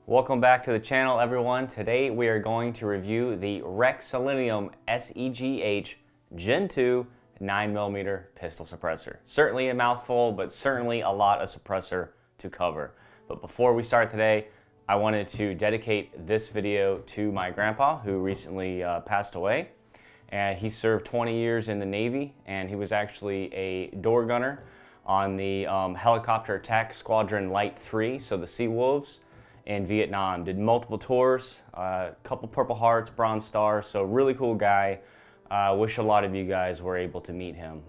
Welcome back to the channel, everyone. Today we are going to review the Silentium SEG Gen 2 9mm pistol suppressor. Certainly a mouthful, but certainly a lot of suppressor to cover. But before we start today, I wanted to dedicate this video to my grandpa, who recently passed away. And he served 20 years in the Navy, and he was actually a door gunner on the Helicopter Attack Squadron Light 3, so the Sea Wolves, in Vietnam. Did multiple tours, a couple Purple Hearts, Bronze Stars, so really cool guy. Wish a lot of you guys were able to meet him.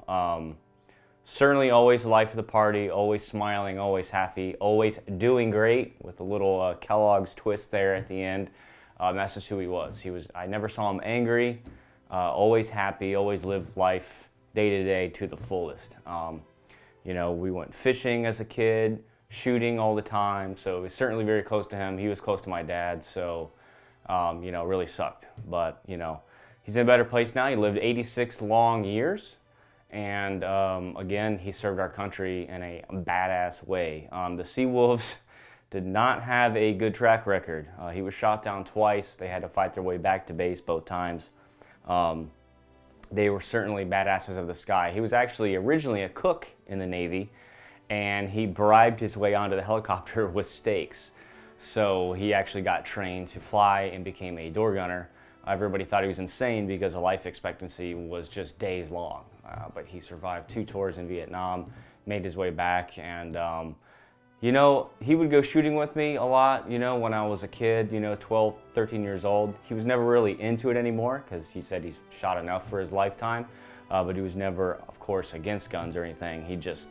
Certainly always the life of the party, always smiling, always happy, always doing great, with a little Kellogg's twist there at the end. That's just who he was. I never saw him angry, always happy, always lived life day to day to the fullest. You know, we went fishing as a kid, shooting all the time, so it was certainly very close to him. He was close to my dad, so, you know, really sucked. But, you know, he's in a better place now. He lived 86 long years, and again, he served our country in a badass way. The Sea Wolves did not have a good track record. He was shot down twice. They had to fight their way back to base both times. They were certainly badasses of the sky. He was actually originally a cook in the Navy, and he bribed his way onto the helicopter with steaks. So he actually got trained to fly and became a door gunner. Everybody thought he was insane because the life expectancy was just days long. But he survived 2 tours in Vietnam, made his way back, and you know, he would go shooting with me a lot, you know, when I was a kid, you know, 12, 13 years old. He was never really into it anymore because he said he's shot enough for his lifetime, but he was never, of course, against guns or anything. He just,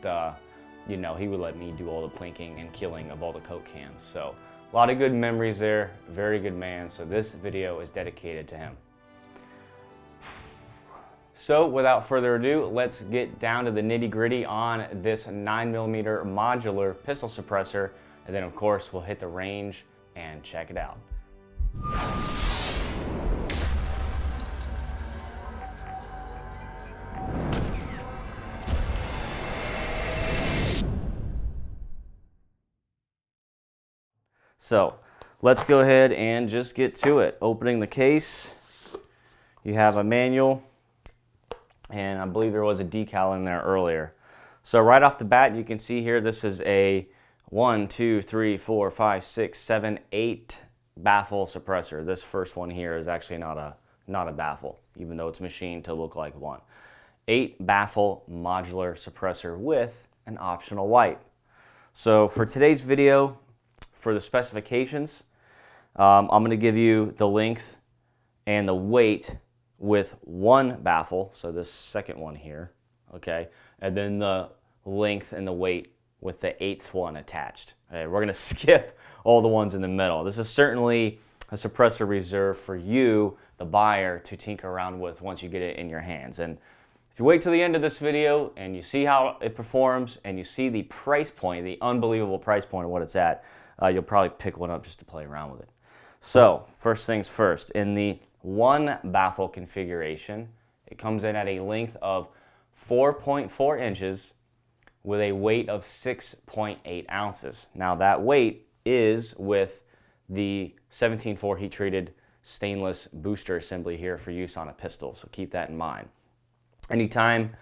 you know, he would let me do all the plinking and killing of all the Coke cans. So a lot of good memories there, very good man. So this video is dedicated to him. So without further ado, let's get down to the nitty-gritty on this 9mm modular pistol suppressor, and then of course we'll hit the range and check it out. So let's go ahead and just get to it. Opening the case, you have a manual, and I believe there was a decal in there earlier. So right off the bat, you can see here, this is a 1, 2, 3, 4, 5, 6, 7, 8 baffle suppressor. This first one here is actually not a baffle, even though it's machined to look like one. 8 baffle modular suppressor with an optional wipe. So for today's video, for the specifications, I'm going to give you the length and the weight with one baffle, so this second one here, okay, and then the length and the weight with the 8th one attached. Okay, we're going to skip all the ones in the middle. This is certainly a suppressor reserved for you, the buyer, to tinker around with once you get it in your hands. And if you wait till the end of this video and you see how it performs and you see the price point, the unbelievable price point of what it's at, you'll probably pick one up just to play around with it. So, first things first, in the one baffle configuration, it comes in at a length of 4.4 inches with a weight of 6.8 ounces. Now that weight is with the 17.4 heat-treated stainless booster assembly here for use on a pistol, so keep that in mind. Anytime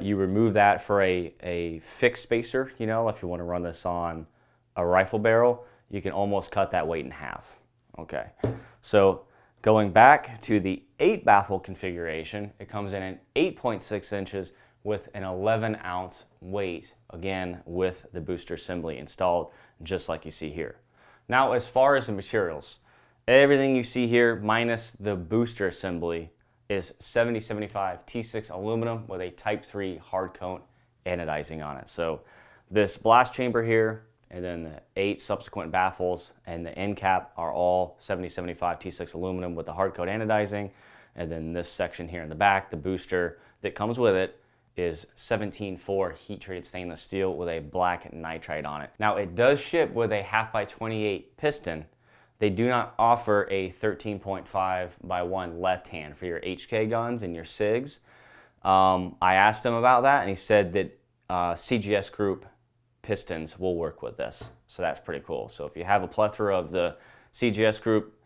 you remove that for a fixed spacer, you know, if you want to run this on a rifle barrel, you can almost cut that weight in half. Okay, so going back to the 8 baffle configuration, it comes in at 8.6 inches with an 11-ounce weight, again with the booster assembly installed just like you see here. Now as far as the materials, everything you see here minus the booster assembly is 7075 T6 aluminum with a Type 3 hard coat anodizing on it. So this blast chamber here, and then the 8 subsequent baffles and the end cap are all 7075 T6 aluminum with the hard coat anodizing. And then this section here in the back, the booster that comes with it, is 17.4 heat-treated stainless steel with a black nitride on it. Now it does ship with a 1/2x28 piston. They do not offer a 13.5x1 left hand for your HK guns and your SIGs. I asked him about that, and he said that CGS Group pistons will work with this. So that's pretty cool. So if you have a plethora of the CGS group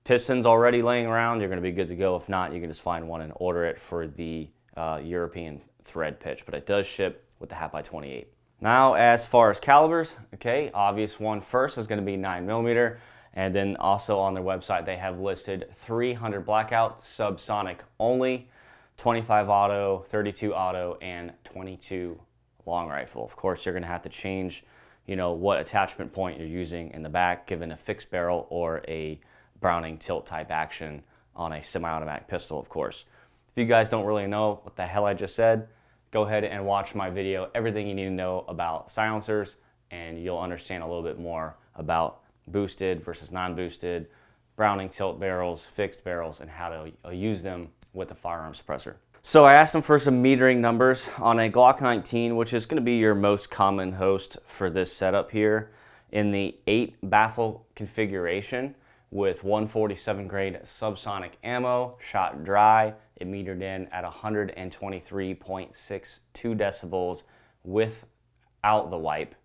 pistons already laying around, you're going to be good to go. If not, you can just find one and order it for the European thread pitch, but it does ship with the 1/28. Now, as far as calibers, okay, obvious one first is going to be 9mm, and then also on their website they have listed 300 blackout, subsonic only, 25 auto, 32 auto, and 22 long rifle. Of course, you're going to have to change, you know, what attachment point you're using in the back, given a fixed barrel or a Browning tilt type action on a semi-automatic pistol, of course. If you guys don't really know what the hell I just said, go ahead and watch my video, everything you need to know about silencers, and you'll understand a little bit more about boosted versus non-boosted, Browning tilt barrels, fixed barrels, and how to use them with a firearm suppressor. So I asked them for some metering numbers on a Glock 19, which is going to be your most common host for this setup here, in the 8 baffle configuration with 147 grade subsonic ammo, shot dry. It metered in at 123.62 decibels without the wipe.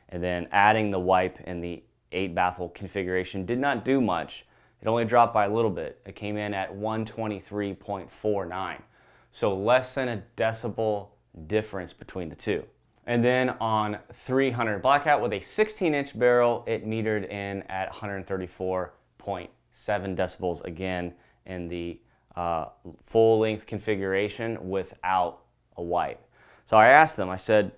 And then adding the wipe in the 8 baffle configuration did not do much. It only dropped by a little bit. It came in at 123.49. So less than a decibel difference between the two. And then on 300 blackout with a 16-inch barrel, it metered in at 134.7 decibels, again in the full length configuration without a wipe. So I asked them, I said,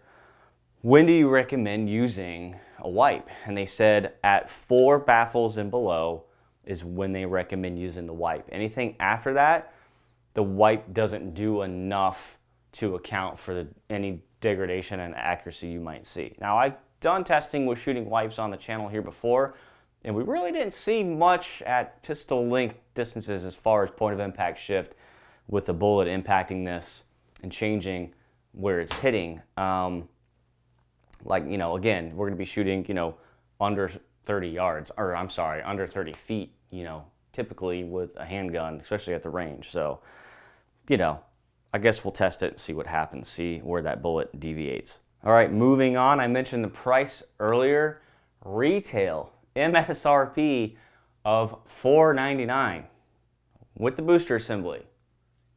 when do you recommend using a wipe? And they said at 4 baffles and below is when they recommend using the wipe. Anything after that, the wipe doesn't do enough to account for any degradation and accuracy you might see. Now, I've done testing with shooting wipes on the channel here before, and we really didn't see much at pistol length distances as far as point of impact shift with the bullet impacting this and changing where it's hitting. Like, you know, again, we're going to be shooting, you know, under 30 yards, or I'm sorry, under 30 feet, you know, typically with a handgun, especially at the range. So, you know, I guess we'll test it and see what happens, see where that bullet deviates. All right, moving on. I mentioned the price earlier. Retail MSRP of $499 with the booster assembly.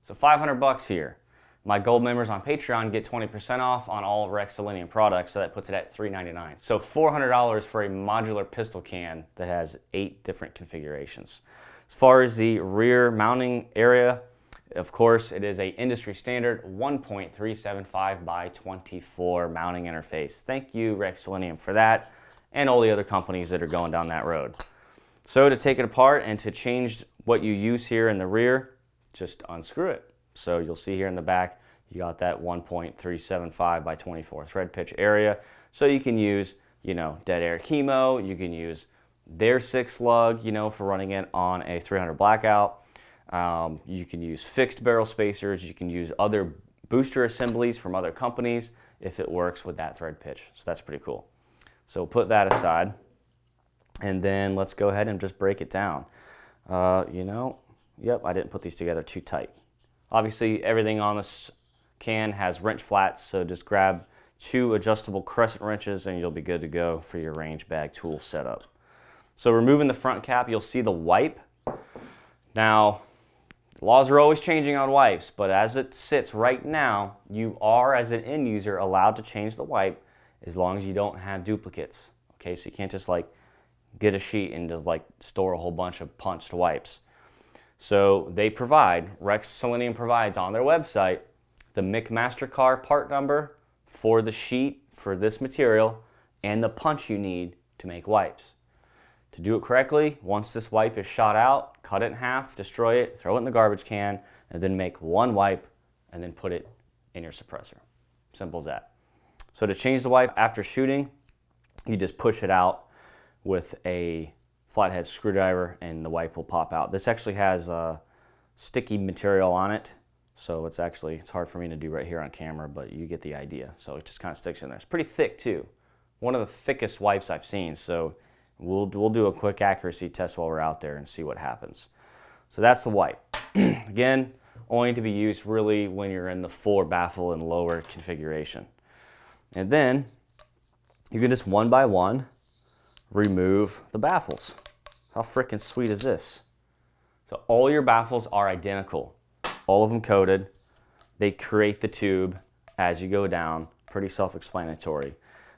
So 500 bucks here. My gold members on Patreon get 20% off on all Rex Silentium products, so that puts it at $399. So $400 for a modular pistol can that has 8 different configurations. As far as the rear mounting area, of course, it is a industry standard 1.375 by 24 mounting interface. Thank you, Rex Silentium, for that, and all the other companies that are going down that road. So to take it apart and to change what you use here in the rear, just unscrew it. So you'll see here in the back, you got that 1.375 by 24 thread pitch area. So you can use, you know, dead air chemo. You can use their 6 lug, you know, for running it on a 300 blackout. You can use fixed barrel spacers. You can use other booster assemblies from other companies if it works with that thread pitch. So that's pretty cool. So put that aside, and then let's go ahead and just break it down. You know, yep, I didn't put these together too tight. Obviously, everything on this can has wrench flats, so just grab 2 adjustable crescent wrenches and you'll be good to go for your range bag tool setup. So removing the front cap, you'll see the wipe. Now, laws are always changing on wipes, but as it sits right now, you are, as an end user, allowed to change the wipe as long as you don't have duplicates. Okay, so you can't just like get a sheet and just like store a whole bunch of punched wipes. So they provide, Rex Silentium provides on their website, the McMaster-Carr part number for the sheet for this material and the punch you need to make wipes. To do it correctly, once this wipe is shot out, cut it in half, destroy it, throw it in the garbage can, and then make 1 wipe and then put it in your suppressor. Simple as that. So to change the wipe after shooting, you just push it out with a flathead screwdriver and the wipe will pop out. This actually has sticky material on it, so it's hard for me to do right here on camera, but you get the idea. So it just kind of sticks in there. It's pretty thick too. One of the thickest wipes I've seen, so we'll do a quick accuracy test while we're out there and see what happens. So that's the wipe. Again, only to be used really when you're in the 4 baffle and lower configuration. And then you can just one by one remove the baffles. How freaking sweet is this? So all your baffles are identical, all of them coated. They create the tube as you go down, pretty self-explanatory.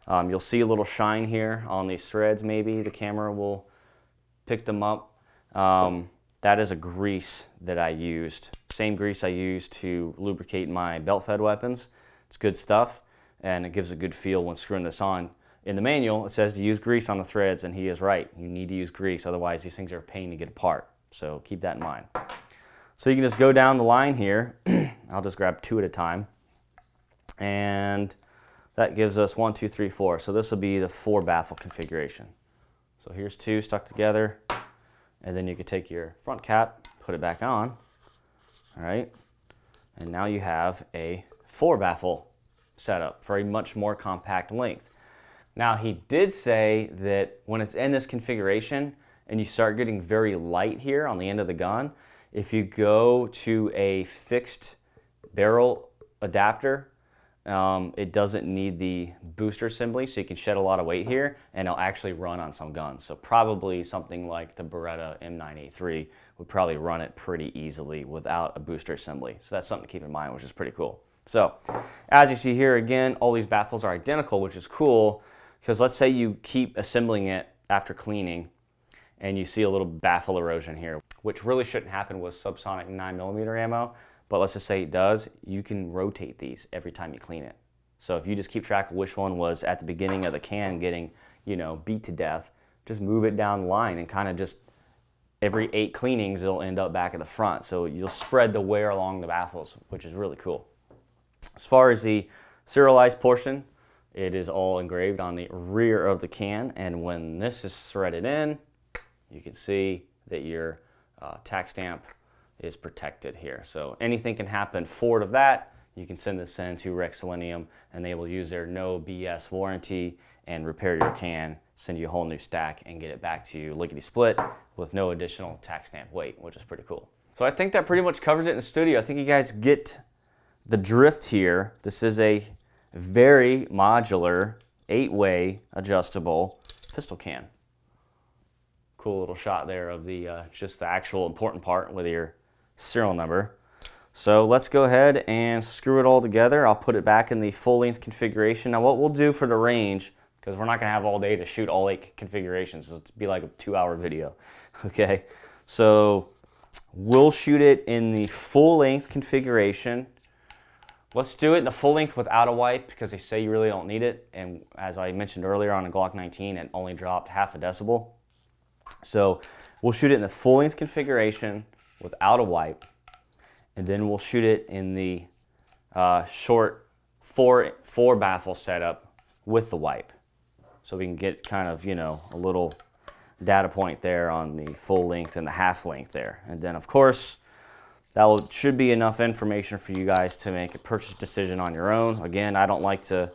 You'll see a little shine here on these threads maybe, the camera will pick them up. That is a grease that I used, same grease I used to lubricate my belt-fed weapons. It's good stuff, and it gives a good feel when screwing this on. In the manual, it says to use grease on the threads, and he is right. You need to use grease, otherwise these things are a pain to get apart. So keep that in mind. So you can just go down the line here. I'll just grab 2 at a time. And that gives us 1, 2, 3, 4. So this will be the 4 baffle configuration. So here's 2 stuck together. And then you could take your front cap, put it back on. All right. And now you have a 4 baffle setup for a much more compact length. Now he did say that when it's in this configuration and you start getting very light here on the end of the gun, if you go to a fixed barrel adapter, it doesn't need the booster assembly, so you can shed a lot of weight here and it'll actually run on some guns. So probably something like the Beretta M9A3 would probably run it pretty easily without a booster assembly. So that's something to keep in mind, which is pretty cool. So as you see here, again, all these baffles are identical, which is cool. Because let's say you keep assembling it after cleaning and you see a little baffle erosion here, which really shouldn't happen with subsonic 9mm ammo, but let's just say it does, you can rotate these every time you clean it. So if you just keep track of which one was at the beginning of the can getting, you know, beat to death, just move it down the line and kind of just every 8 cleanings, it'll end up back at the front. So you'll spread the wear along the baffles, which is really cool. As far as the serialized portion, it is all engraved on the rear of the can, and when this is threaded in, you can see that your tax stamp is protected here. So anything can happen forward of that. You can send this in to Rex Silentium, and they will use their no BS warranty and repair your can, send you a whole new stack, and get it back to you lickety-split with no additional tax stamp weight, which is pretty cool. So I think that pretty much covers it in the studio. I think you guys get the drift here. This is a very modular 8-way adjustable pistol can. Cool little shot there of the just the actual important part with your serial number. So let's go ahead and screw it all together. I'll put it back in the full length configuration. Now what we'll do for the range, because we're not going to have all day to shoot all 8 configurations, so it'll be like a 2-hour video. Okay, so we'll shoot it in the full length configuration. Let's do it in the full length without a wipe because they say you really don't need it. And as I mentioned earlier on a Glock 19, it only dropped half a decibel. So we'll shoot it in the full length configuration without a wipe. And then we'll shoot it in the short 4 baffle setup with the wipe. So we can get kind of, you know, a little data point there on the full length and the half length there. And then of course, that should be enough information for you guys to make a purchase decision on your own. Again, I don't like to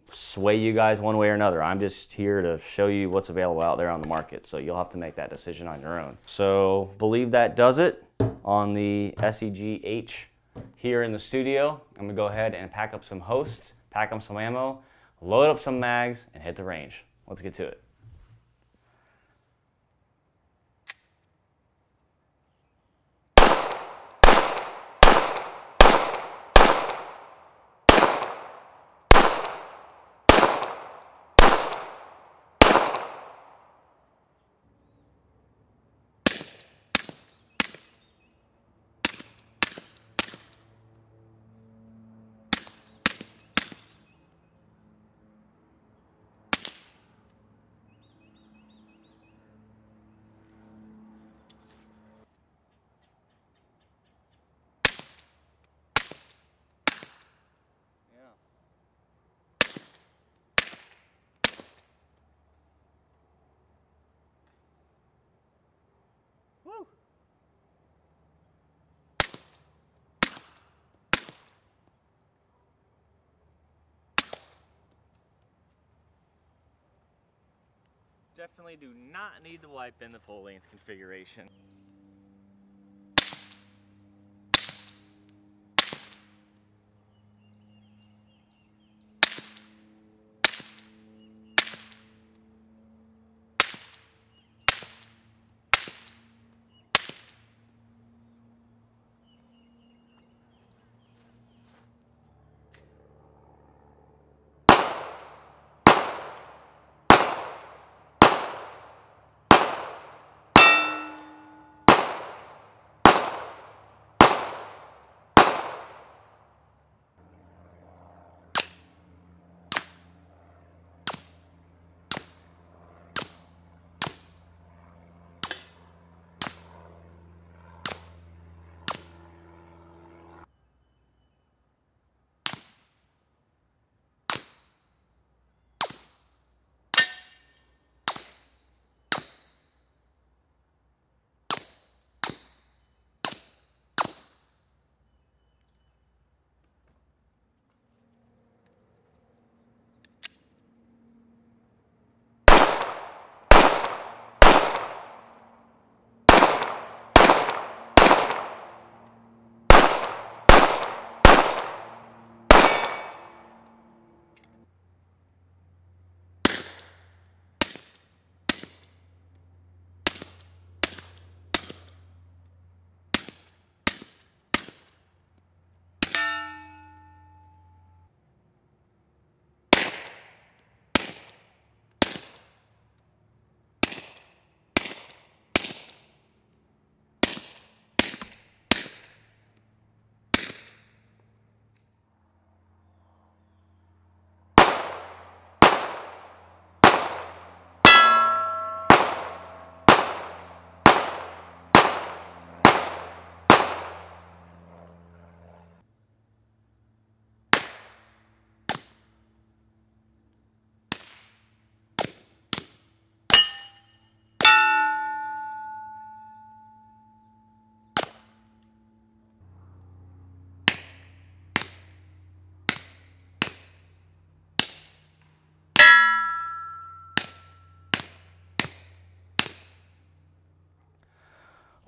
sway you guys one way or another. I'm just here to show you what's available out there on the market. So you'll have to make that decision on your own. So believe that does it on the SEG-H here in the studio. I'm gonna go ahead and pack up some hosts, pack up some ammo, load up some mags, and hit the range. Let's get to it. Definitely do not need to wipe in the full length configuration.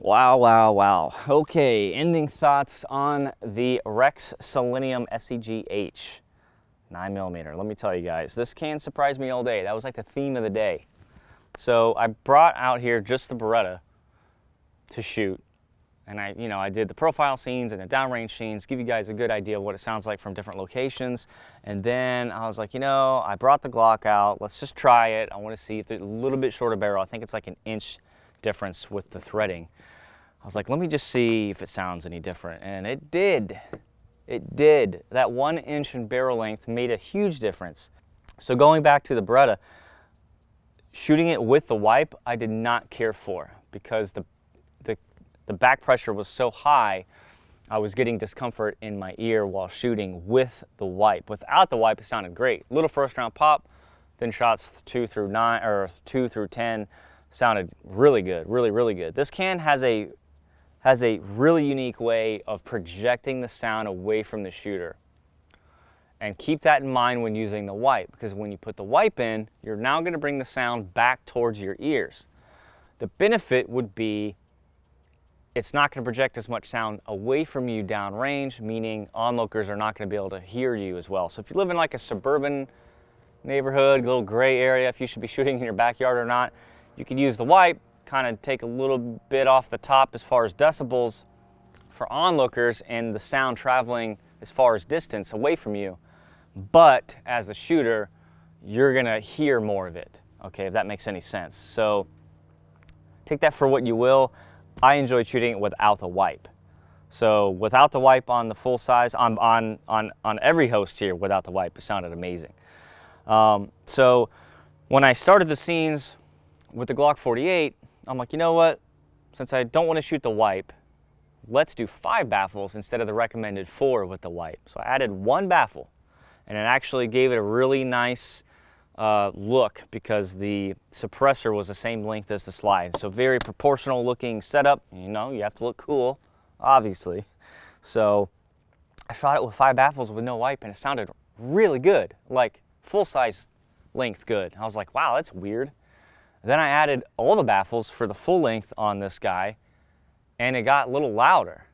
Wow, wow, wow. Okay, ending thoughts on the Rex Silentium SEG 9mm. Let me tell you guys, this can surprise me all day. That was like the theme of the day. So I brought out here just the Beretta to shoot. And I did the profile scenes and the downrange scenes, give you guys a good idea of what it sounds like from different locations. And then I was like, I brought the Glock out. Let's just try it. I want to see if there's a little bit shorter barrel. I think it's like an inch difference with the threading. I was like, let me just see if it sounds any different. And it did. It did. That 1 inch in barrel length made a huge difference. So going back to the Beretta, shooting it with the wipe, I did not care for, because the back pressure was so high, I was getting discomfort in my ear while shooting with the wipe. Without the wipe, it sounded great. Little first round pop, then shots 2 through 9 or 2 through 10 sounded really good, really good. This can has a really unique way of projecting the sound away from the shooter. And keep that in mind when using the wipe, because when you put the wipe in, you're now going to bring the sound back towards your ears. The benefit would be it's not going to project as much sound away from you downrange, meaning onlookers are not going to be able to hear you as well. So if you live in like a suburban neighborhood, a little gray area, if you should be shooting in your backyard or not, you could use the wipe, kind of take a little bit off the top as far as decibels for onlookers and the sound traveling as far as distance away from you. But as the shooter, you're going to hear more of it, okay, if that makes any sense. So take that for what you will. I enjoyed shooting it without the wipe. So without the wipe on the full size, on every host here without the wipe, it sounded amazing. So when I started the scenes with the Glock 48, I'm like, you know what? Since I don't want to shoot the wipe, let's do 5 baffles instead of the recommended 4 with the wipe. So I added 1 baffle, and it actually gave it a really nice look, because the suppressor was the same length as the slide. So very proportional looking setup. You have to look cool, obviously. So I shot it with 5 baffles with no wipe, and it sounded really good, like full size length good. I was like, wow, that's weird. Then I added all the baffles for the full length on this guy, and it got a little louder.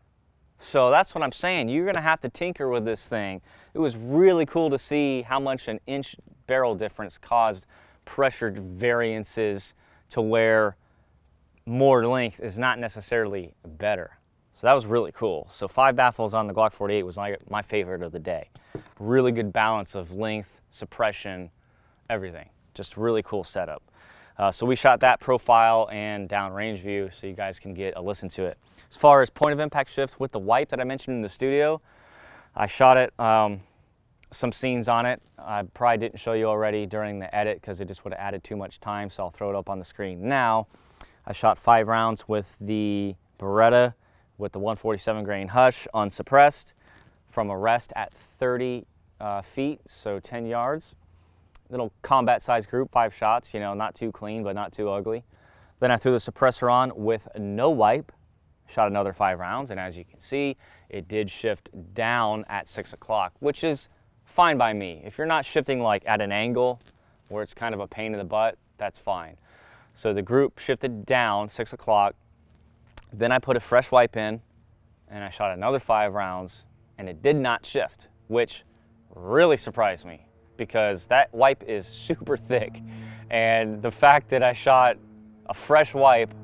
So that's what I'm saying. You're going to have to tinker with this thing. It was really cool to see how much an inch barrel difference caused pressure variances to where more length is not necessarily better. So that was really cool. So 5 baffles on the Glock 48 was my favorite of the day. Really good balance of length, suppression, everything. Just really cool setup. So we shot that profile and downrange view so you guys can get a listen to it. As far as point of impact shift with the wipe that I mentioned in the studio, I shot it, some scenes on it. I probably didn't show you already during the edit because it just would have added too much time, so I'll throw it up on the screen now. I shot 5 rounds with the Beretta with the 147 grain Hush unsuppressed from a rest at 30 feet, so 10 yards. Little combat size group, 5 shots, not too clean, but not too ugly. Then I threw the suppressor on with no wipe, shot another 5 rounds, and as you can see, it did shift down at 6 o'clock, which is fine by me. If you're not shifting like at an angle where it's kind of a pain in the butt, that's fine. So the group shifted down 6 o'clock. Then I put a fresh wipe in, and I shot another 5 rounds, and it did not shift, which really surprised me, because that wipe is super thick. And the fact that I shot a fresh wipe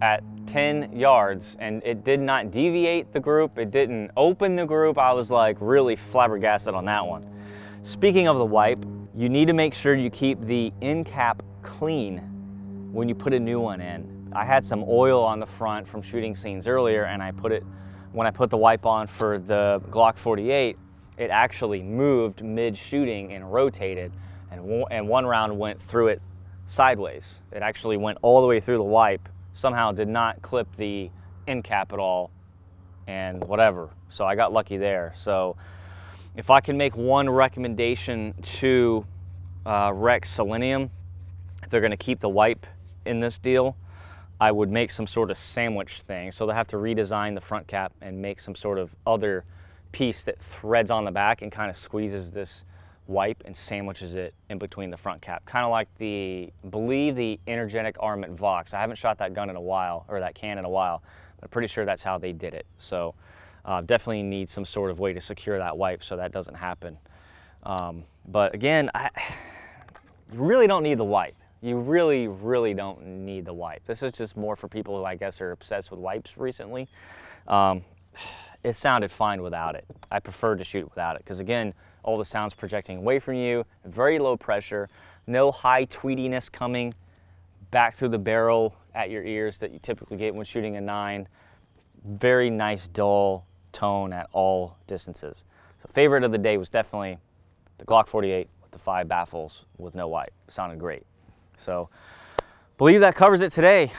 at 10 yards and it did not deviate the group, it didn't open the group, I was like really flabbergasted on that one. Speaking of the wipe, you need to make sure you keep the end cap clean when you put a new one in. I had some oil on the front from shooting scenes earlier, and when I put the wipe on for the Glock 48, it actually moved mid-shooting and rotated, and one round went through it sideways. It actually went all the way through the wipe, somehow did not clip the end cap at all, and whatever. So I got lucky there. So if I can make one recommendation to Rex Silentium, if they're gonna keep the wipe in this deal, I would make some sort of sandwich thing. So they have to redesign the front cap and make some sort of other piece that threads on the back and kind of squeezes this wipe and sandwiches it in between the front cap, kind of like I believe the energetic armament Vox. I haven't shot that gun in a while, or that can in a while, but I'm pretty sure that's how they did it. So definitely need some sort of way to secure that wipe so that doesn't happen. But again, you really don't need the wipe. You really, really don't need the wipe. This is just more for people who I guess are obsessed with wipes recently. It sounded fine without it. I preferred to shoot it without it because again, all the sound's projecting away from you, very low pressure, no high tweetiness coming back through the barrel at your ears that you typically get when shooting a 9. Very nice dull tone at all distances. So favorite of the day was definitely the Glock 48 with the 5 baffles with no wipe. Sounded great. So believe that covers it today.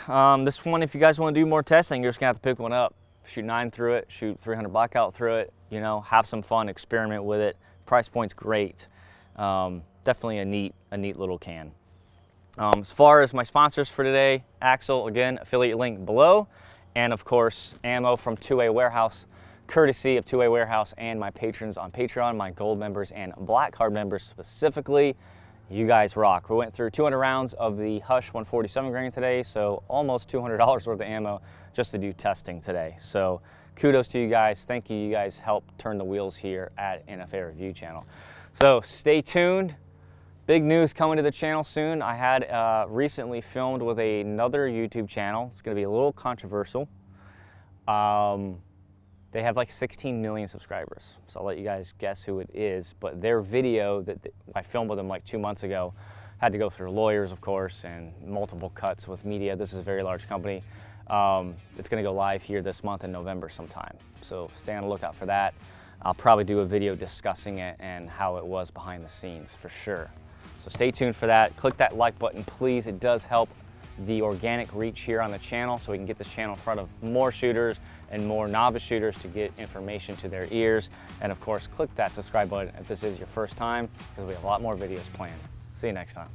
This one, if you guys want to do more testing, you're just gonna have to pick one up. Shoot 9 through it, shoot 300 blackout through it, you know, have some fun, experiment with it. Price point's great. Definitely a neat little can. As far as my sponsors for today, Axle, again, affiliate link below. And of course, ammo from 2A Warehouse, courtesy of 2A Warehouse and my patrons on Patreon, my gold members and black card members specifically. You guys rock. We went through 200 rounds of the Hush 147 grain today, so almost $200 worth of ammo just to do testing today. So kudos to you guys. Thank you. You guys help turn the wheels here at NFA Review Channel. So stay tuned. Big news coming to the channel soon. I had recently filmed with another YouTube channel. It's going to be a little controversial. They have like 16 million subscribers, so I'll let you guys guess who it is. But their video that I filmed with them like 2 months ago had to go through lawyers, of course, and multiple cuts with media. This is a very large company. It's going to go live here this month in November sometime, so stay on the lookout for that. I'll probably do a video discussing it and how it was behind the scenes for sure. So stay tuned for that. Click that like button, please. It does help the organic reach here on the channel so we can get this channel in front of more shooters and more novice shooters to get information to their ears. And of course, click that subscribe button if this is your first time because we have a lot more videos planned. See you next time.